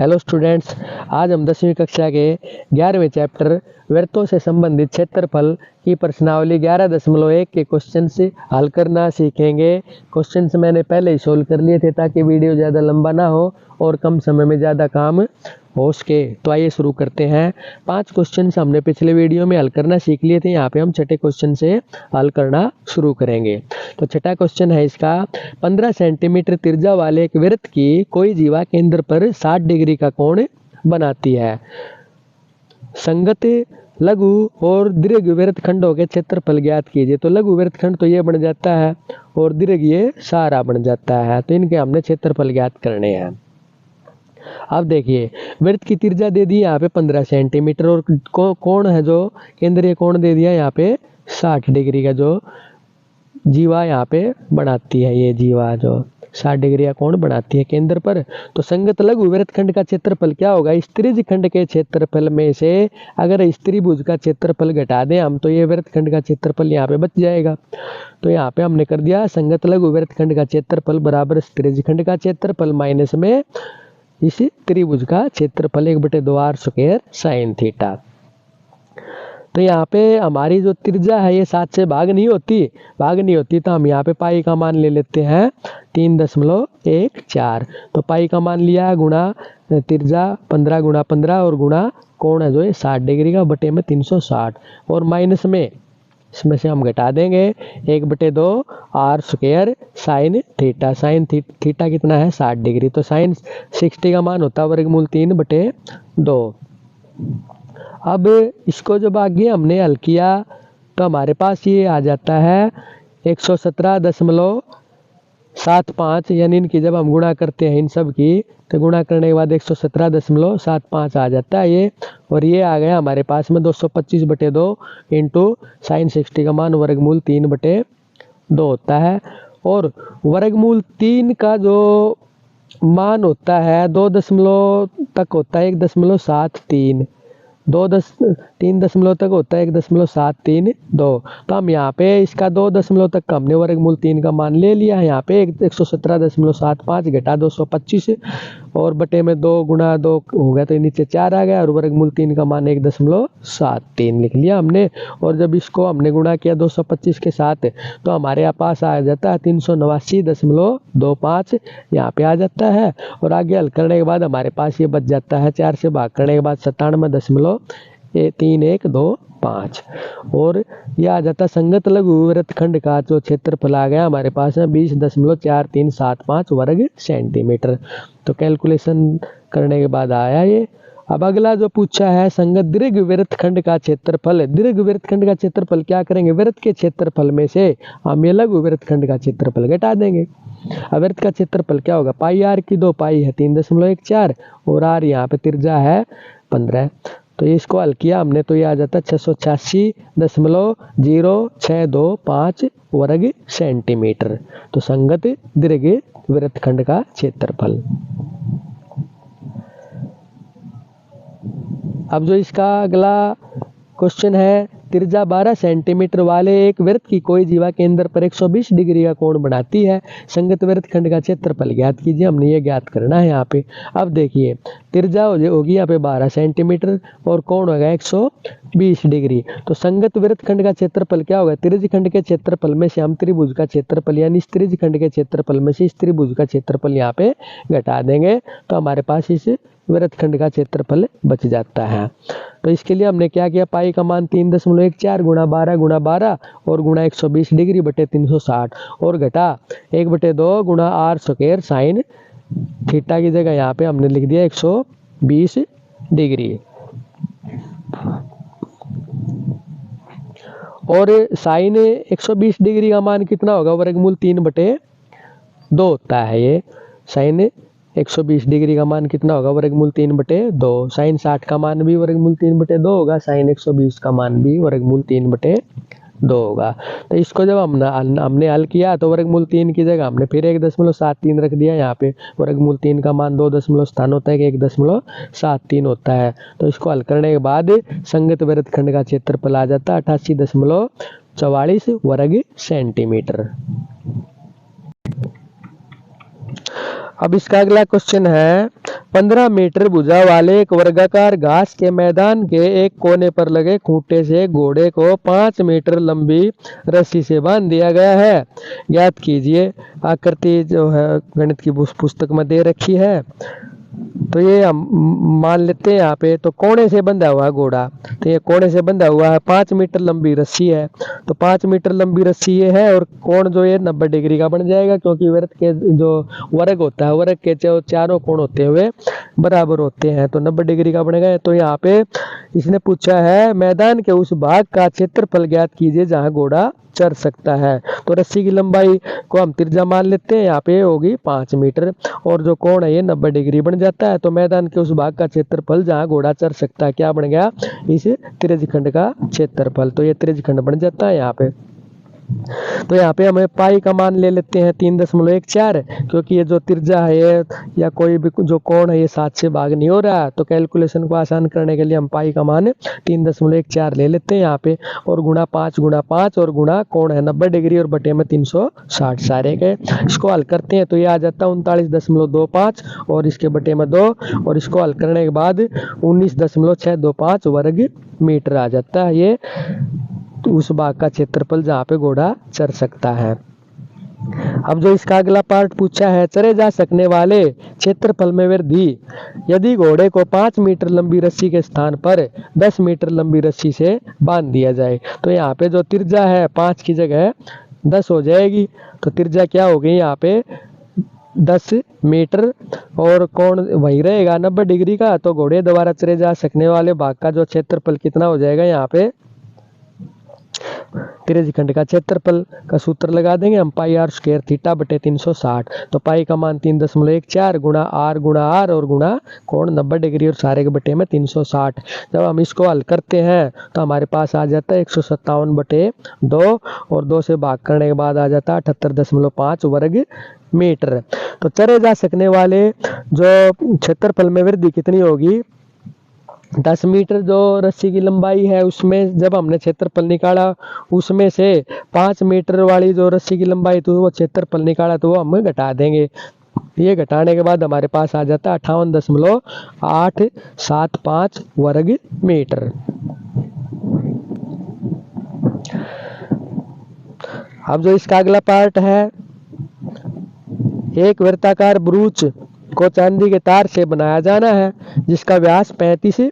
Hello students, आज हम 10वीं कक्षा के 11वें चैप्टर वृत्तों से संबंधित क्षेत्रफल की प्रश्नावली 11.1 के क्वेश्चन से हल करना सीखेंगे। क्वेश्चंस मैंने पहले ही सोल्व कर लिए थे ताकि वीडियो ज़्यादा लंबा ना हो और कम समय में ज़्यादा काम हो सके। तो आइए शुरू करते हैं। 5 क्वेश्चन हमने पिछले वीडियो में हल करना सीख लिए थे। यहाँ पे हम छठे क्वेश्चन से हल करना शुरू करेंगे। तो छठा क्वेश्चन है इसका, 15 सेंटीमीटर त्रिज्या वाले एक वृत्त की कोई जीवा केंद्र पर 60 डिग्री का कोण बनाती है। संगत लघु और दीर्घ वृत्तखंडों के क्षेत्रफल ज्ञात कीजिए। तो लघु वृत्तखंड तो ये बन जाता है और दीर्घ ये सारा बन जाता है। तो इनके हमने क्षेत्रफल ज्ञात करने हैं। अब देखिए, वृत्त की त्रिज्या दे दी यहाँ पे 15 सेंटीमीटर और कोण है जो केंद्रीय कोण दे दिया यहाँ पे 60 डिग्री का जो जीवा यहाँ पे बनाती है। ये जीवा जो 60 डिग्री का कोण बनाती है केंद्र पर। तो संगत लघु वृत्तखंड का क्षेत्रफल क्या होगा? इस त्रिज्यखंड के क्षेत्रफल में से अगर इस त्रिभुज का क्षेत्रफल घटा दें हम तो ये वृत्तखंड का क्षेत्रफल यहाँ पे बच जाएगा। तो यहाँ पे हमने कर दिया संगत लघु वृत्तखंड का क्षेत्रफल बराबर त्रिज्यखंड का क्षेत्रफल माइनस में इस त्रिभुज का क्षेत्रफल 1/2 r स्क्वायर साइन थीटा। तो यहाँ पे हमारी जो त्रिज्या है ये 7 से भाग नहीं होती तो हम यहाँ पे पाई का मान ले लेते हैं 3.14। तो पाई का मान लिया गुणा त्रिज्या 15 गुणा 15 और गुणा कोण है जो ये 60 डिग्री का बटे में 360 और माइनस में इसमें से हम घटा देंगे 1/2 r square sine theta. Sine theta कितना है? 60 डिग्री। तो साइन 60 का मान होता है वर्गमूल 3/2। अब इसको जब आगे हमने हल किया तो हमारे पास ये आ जाता है 117.75, यानी इनकी जब हम गुणा करते हैं इन सब की तो गुणा करने के बाद 117.75 आ जाता है ये। और ये आ गया हमारे पास में 225/2 इंटू साइन 60 का मान वर्गमूल 3/2 होता है। और वर्गमूल 3 का जो मान होता है 2 दशमलव तक होता है 1.73, 3 दशमलव तक होता है 1.732। तो हम यहाँ पे इसका 2 दशमलव तक का हमने वर्गमूल 3 का मान ले लिया है। यहाँ पे 117.75 घटा 225 और बटे में 2 गुणा 2 हो गया तो नीचे 4 आ गया और वर्गमूल 3 का मान 1.73 लिख लिया हमने। और जब इसको हमने गुणा किया 225 के साथ तो हमारे पास आ जाता है 389.25 यहाँ पे आ जाता है। और आगे हल करने के बाद हमारे पास ये बच जाता है 4 से भाग करने के बाद 97.3125 और यह आ जाता संगत लघु वृत्तखंड का जो क्षेत्रफल आ गया हमारे पास है 20.4375 वर्ग सेंटीमीटर। तो कैलकुलेशन करने के बाद आया ये। अब अगला जो पूछा है संगत दीर्घ वृत्तखंड का क्षेत्रफल। दीर्घ वृत्तखंड का क्षेत्रफल क्या करेंगे? वृत्त के क्षेत्रफल में से हम ये लघु वृत्तखंड का क्षेत्रफल घटा देंगे। अब वृत्त का क्षेत्रफल क्या होगा? पाई आर की 2 पाई है 3.14 और आर यहाँ पे त्रिज्या है 15। तो इसको हल किया हमने तो ये आ जाता 686.0625 वर्ग सेंटीमीटर। तो संगत दीर्घ वृत्तखंड का क्षेत्रफल। अब जो इसका अगला क्वेश्चन है, त्रिज्या 12 सेंटीमीटर वाले एक वृत्त की कोई जीवा केंद्र पर 120 डिग्री का कोण बनाती है। संगत वृत्तखंड का क्षेत्रफल ज्ञात कीजिए। हमने ये ज्ञात करना है यहाँ पे। अब देखिए, त्रिज्या होगी यहाँ पे 12 सेंटीमीटर और कोण होगा 120 डिग्री। तो संगत वृत्तखंड का क्षेत्रफल क्या होगा? त्रिज्यखंड के क्षेत्रफल में से हम त्रिभुज का क्षेत्रफल यानी इस त्रिज्यखंड के क्षेत्रफल में से इस त्रिभुज का क्षेत्रफल यहाँ पे घटा देंगे तो हमारे पास इस वृत्तखंड का क्षेत्रफल बच जाता है। तो इसके लिए हमने क्या किया? पाई का मान 3.14 गुणा 12 और गुणा 120 डिग्री बटे 360 और घटा 1/2 गुणा r स्क्वायर साइन थीटा की जगह यहाँ पे हमने लिख दिया 120 डिग्री। और साइन 120 डिग्री का मान कितना होगा? वर्गमूल 3/2 होता है ये। साइन 120 डिग्री का मान कितना होगा? वर्गमूल 3/2। साइन 60 का मान भी वर्गमूल 3/2 होगा। साइन 120 का मान भी वर्गमूल 3/2 होगा। तो इसको जब हमने हल किया तो वर्गमूल 3 की जगह हमने फिर 1.73 रख दिया। यहाँ पे वर्गमूल 3 का मान 2 दशमलव स्थान होता है कि 1.73 होता है। तो इसको हल करने के बाद संगत वृत्तखंड का क्षेत्रफल आ जाता है 88.44 वर्ग सेंटीमीटर। अब इसका अगला क्वेश्चन है 15 मीटर भुजा वाले एक वर्गाकार घास के मैदान के एक कोने पर लगे खूंटे से घोड़े को 5 मीटर लंबी रस्सी से बांध दिया गया है। ज्ञात कीजिए। आकृति जो है गणित की पुस्तक में दे रखी है। तो ये हम मान लेते हैं यहाँ पे तो कोने से बंधा हुआ है घोड़ा। तो ये कोने से बंधा हुआ है, 5 मीटर लंबी रस्सी है। तो 5 मीटर लंबी रस्सी ये है और कोण जो ये 90 डिग्री का बन जाएगा, क्योंकि वृत्त के जो वर्ग होता है, वर्ग के जो चारों कोण होते हुए बराबर होते हैं, तो 90 डिग्री का बनेगा। तो यहाँ पे इसने पूछा है मैदान के उस भाग का क्षेत्रफल ज्ञात कीजिए जहाँ घोड़ा चढ़ सकता है। तो रस्सी की लंबाई को हम त्रिज्या मान लेते हैं, यहाँ पे होगी 5 मीटर और जो कोण है ये 90 डिग्री बन जाता है। तो मैदान के उस भाग का क्षेत्रफल जहाँ घोड़ा चढ़ सकता है क्या बन गया, इस त्रिज्यखंड का क्षेत्रफल। तो ये त्रिज्यखंड बन जाता है यहाँ पे। तो यहाँ पे हमें पाई का मान ले लेते हैं 3.14, क्योंकि ये जो त्रिज्या है ये या कोई भी जो कोण है ये 7 से भाग नहीं हो रहा, तो कैलकुलेशन को आसान करने के लिए हम पाई का मान 3.14 ले लेते हैं यहाँ पे, और गुणा 5 और गुणा कोण है 90 डिग्री और बटे में 360 सारे के। इसको हल करते हैं तो ये आ जाता है 39.25 और इसके बटे में 2 और इसको हल करने के बाद 19.625 वर्ग मीटर आ जाता है। ये उस भाग का क्षेत्रफल जहाँ पे घोड़ा चढ़ सकता है। अब जो इसका अगला पार्ट पूछा है, चढ़े जा सकने वाले क्षेत्रफल में वृद्धि यदि घोड़े को 5 मीटर लंबी रस्सी के स्थान पर 10 मीटर लंबी रस्सी से बांध दिया जाए। तो यहाँ पे जो त्रिज्या है 5 की जगह 10 हो जाएगी। तो त्रिज्या क्या हो गई यहाँ पे 10 मीटर और कोण वही रहेगा 90 डिग्री का। तो घोड़े द्वारा चढ़े जा सकने वाले भाग का जो क्षेत्रफल कितना हो जाएगा, यहाँ पे त्रिज्यखंड का क्षेत्रफल का सूत्र लगा देंगे हम, पाई आर स्क्वायर थीटा बटे 360। तो पाई का मान 3.14 गुणा आर और गुणा कोण 90 डिग्री और सारे के बटे में 360। जब हम इसको हल करते हैं तो हमारे पास आ जाता है 157 बटे 2 और 2 से भाग करने के बाद आ जाता है 78.5 वर्ग मीटर। तो चढ़े जा सकने वाले जो क्षेत्रफल में वृद्धि कितनी होगी, 10 मीटर जो रस्सी की लंबाई है उसमें जब हमने क्षेत्रफल निकाला उसमें से 5 मीटर वाली जो रस्सी की लंबाई थी वो क्षेत्रफल निकाला तो वो हम घटा देंगे। ये घटाने के बाद हमारे पास आ जाता है 58.875 वर्ग मीटर। अब जो इसका अगला पार्ट है, एक वृत्ताकार ब्रूच को चांदी के तार से बनाया जाना है जिसका व्यास 35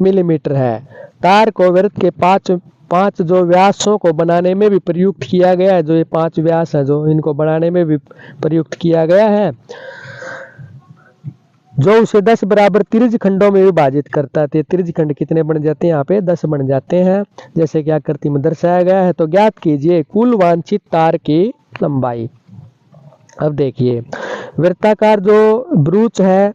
मिलीमीटर है। तार को वृत्त के पांच जो व्यासों को बनाने में भी प्रयुक्त किया गया है, जो ये 5 व्यास है जो इनको बनाने में भी प्रयुक्त किया गया है, जो उसे 10 बराबर त्रिज्यखंडों में विभाजित करता है। त्रिज्यखंड कितने बन जाते हैं, यहाँ पे 10 बन जाते हैं जैसे कि आकृति में दर्शाया गया है। तो ज्ञात कीजिए कुल वांछित तार की लंबाई। अब देखिए वृत्ताकार जो ब्रूच है,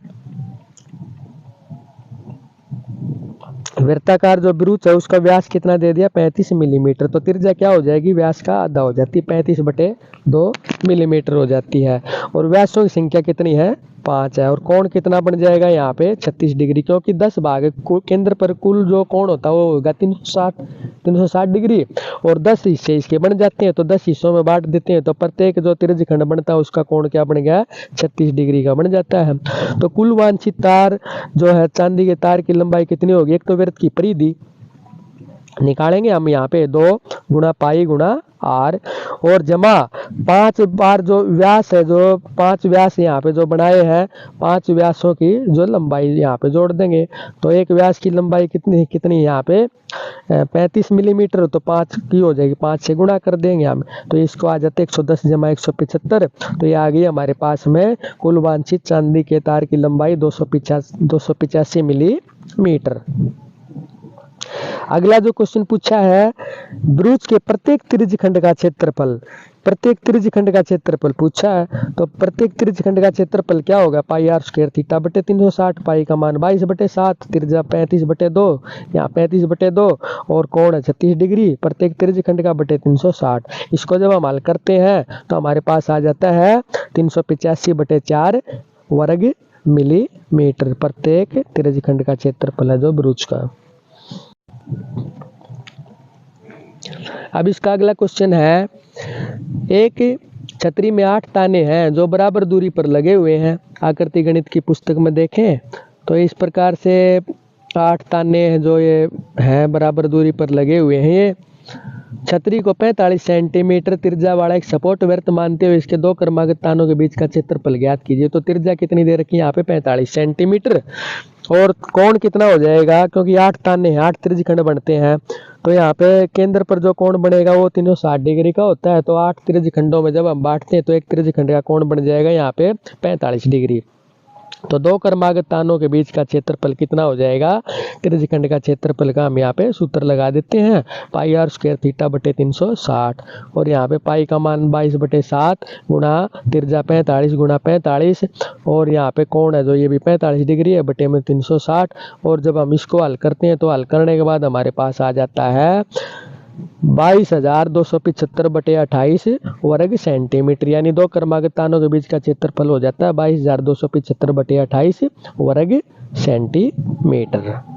वृत्ताकार जो ब्रूच है उसका व्यास कितना दे दिया 35 मिलीमीटर। तो त्रिज्या क्या हो जाएगी, व्यास का आधा हो जाती है, 35/2 मिलीमीटर हो जाती है। और व्यासों की संख्या कितनी है 5 है। और कोण कितना बन जाएगा यहाँ पे 36 डिग्री, क्योंकि 10 भाग केंद्र पर कुल जो कोण होता है वो होगा 360 डिग्री और 10 हिस्से इसके बन जाते हैं। तो 10 हिस्सों में बांट देते हैं तो प्रत्येक जो त्रिज्यखंड बनता है उसका कोण क्या बन गया 36 डिग्री का बन जाता है। तो कुल वांछित तार जो है चांदी के तार की लंबाई कितनी होगी, एक तो वृत्त की परिधि निकालेंगे हम यहाँ पे 2 गुणा पाई गुणा आर और जमा 5 बार जो व्यास है, जो 5 व्यास यहाँ पे जो बनाए हैं 5 व्यासों की जो लंबाई यहाँ पे जोड़ देंगे। तो एक व्यास की लंबाई कितनी यहाँ पे 35 मिलीमीटर, तो 5 की हो जाएगी, 5 से गुणा कर देंगे हम। तो इसको आ जाते 110 जमा 175। तो ये आ गई हमारे पास में कुल वांछित चांदी के तार की लंबाई 285 मिलीमीटर। अगला जो क्वेश्चन पूछा है, ब्रूच के प्रत्येक त्रिज्यखंड का क्षेत्रफल, प्रत्येक त्रिज्यखंड का क्षेत्रफल पूछा है। तो प्रत्येक त्रिज्यखंड का क्षेत्रफल क्या होगा, पाई आर स्क्वायर थीटा बटे 360। पाई का मान 22/7, त्रिज्या 35/2, यहाँ 35/2 और कोण है 36 डिग्री, प्रत्येक त्रिज्यखंड का बटे 360। इसको जब हम हल करते हैं तो हमारे पास आ जाता है 385/4 वर्ग मिलीमीटर प्रत्येक त्रिज्यखंड का क्षेत्रफल है जो ब्रूच का। अब इसका अगला क्वेश्चन है, एक छतरी में 8 ताने हैं जो बराबर दूरी पर लगे हुए हैं। आकृति गणित की पुस्तक में देखें तो इस प्रकार से 8 ताने हैं जो ये हैं बराबर दूरी पर लगे हुए हैं। ये छतरी को 45 सेंटीमीटर त्रिज्या वाला एक सपोर्ट वृत्त मानते हुए इसके दो क्रमागत तानों के बीच का क्षेत्रफल ज्ञात कीजिए। तो त्रिज्या कितनी दे रखी है यहाँ पे 45 सेंटीमीटर, और कोण कितना हो जाएगा, क्योंकि 8 ताने हैं, 8 त्रिज्यखंड बनते हैं, तो यहाँ पे केंद्र पर जो कोण बनेगा वो 360 डिग्री का होता है। तो 8 त्रिज्यखंडों में जब हम बांटते हैं तो एक त्रिज्यखंड का कोण बन जाएगा यहाँ पे 45 डिग्री। तो दो क्रमागत तानों के बीच का क्षेत्रफल कितना हो जाएगा, त्रिज्यखंड का क्षेत्रफल का हम यहाँ पे सूत्र लगा देते हैं, पाई आर स्क्वायर थीटा बटे 360, और यहाँ पे पाई का मान 22/7 गुणा त्रिज्या 45 गुणा 45, और यहाँ पे कोण है जो ये भी 45 डिग्री है बटे में 360। और जब हम इसको हल करते हैं तो हल करने के बाद हमारे पास आ जाता है 22,275/28 वर्ग सेंटीमीटर, यानी दो क्रमागत तानों के बीच का क्षेत्रफल हो जाता है 22,275/28 वर्ग सेंटीमीटर।